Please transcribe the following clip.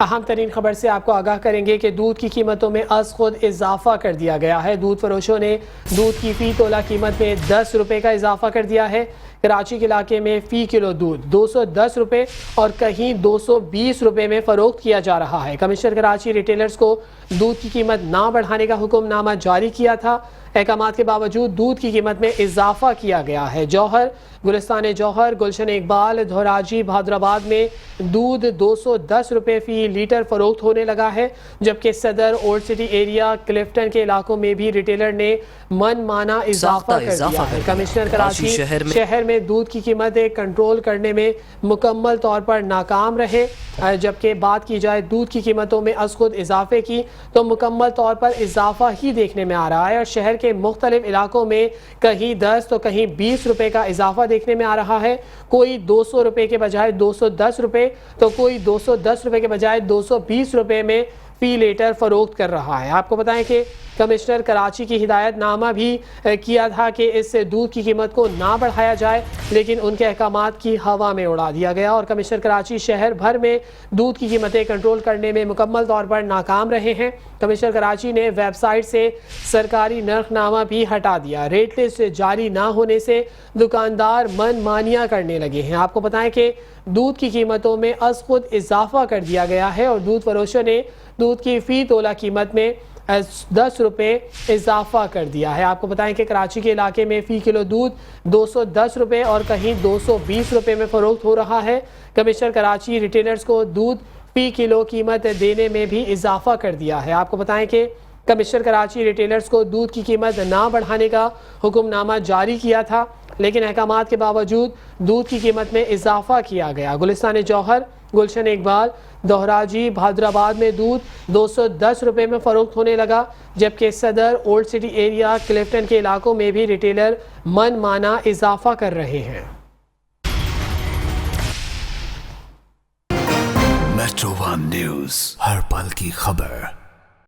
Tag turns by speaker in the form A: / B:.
A: अहम तरीन खबर से आपको आगाह करेंगे कि दूध की कीमतों में अज खुद इजाफा कर दिया गया है। दूध फरोशों ने दूध की फी तोला कीमत में 10 रुपये का इजाफा कर दिया है। कराची के इलाके में फ़ी किलो दूध 210 रुपये और कहीं 220 रुपये में फ़रोख्त किया जा रहा है। कमिश्नर कराची रिटेलर्स को दूध की कीमत ना बढ़ाने का हुक्मनामा जारी किया था। अहकामात के बावजूद दूध की कीमत में इजाफा किया गया है। जौहर, गुलिस्तान जौहर, गुलशन इकबाल, धोराजी, भादराबाद में दूध 210 रुपये फ़ी लीटर फ़रोख्त होने लगा है, जबकि सदर, ओल्ड सिटी एरिया, क्लिफ्टन के इलाकों में भी रिटेलर ने मन माना इजाफा कर दिया है। कमिश्नर कराची शहर में दूध की कीमतें कंट्रोल करने में मुकम्मल तौर पर नाकाम रहे। जबकि बात की जाए दूध की कीमतों में अज खुद इजाफे की तो मुकम्मल तौर पर इजाफा ही देखने में आ रहा है और शहर के मुख्तलिफ इलाकों में कहीं 10 तो कहीं 20 रुपये का इजाफा देखने में आ रहा है। कोई 200 रुपये के बजाय 210 रुपये तो कोई 210 रुपये के बजाय 220 रुपये में फ़ी लीटर फ़रोख्त कर रहा है। आपको बताएं कि कमिश्नर कराची की हिदायतनामा भी किया था कि इससे दूध की कीमत को ना बढ़ाया जाए, लेकिन उनके अहकामात की हवा में उड़ा दिया गया और कमिश्नर कराची शहर भर में दूध की कीमतें कंट्रोल करने में मुकम्मल तौर पर नाकाम रहे हैं। कमिश्नर कराची ने वेबसाइट से सरकारी नर्खनामा भी हटा दिया। रेट लिस्ट जारी ना होने से दुकानदार मन मानिया करने लगे हैं। आपको बताएं कि दूध की कीमतों में अज खुद इजाफा कर दिया गया है और दूध फरोशों ने दूध की फ़ी तोला कीमत में 10 रुपये इजाफा कर दिया है। आपको बताएं कि कराची के इलाके में फ़ी किलो दूध 210 रुपये और कहीं 220 रुपये में फ़रोख्त हो रहा है। कमिश्नर कराची रिटेलर्स को दूध फ़ी किलो कीमत देने में भी इजाफा कर दिया है। आपको बताएं कि कमिश्नर कराची रिटेलर्स को दूध की कीमत ना बढ़ाने का हुक्मनामा जारी किया था, लेकिन अहकामात के बावजूद दूध की कीमत में इजाफा किया गया। गुलिस्तान जौहर, गुलशन इकबाल, दोहराजी, भादराबाद में दूध 210 रुपये में फ़रोख्त होने लगा, जबकि सदर, ओल्ड सिटी एरिया, क्लिफ्टन के इलाकों में भी रिटेलर मन माना इजाफा कर रहे हैं।
B: मेट्रो वन न्यूज़, हर पल की खबर।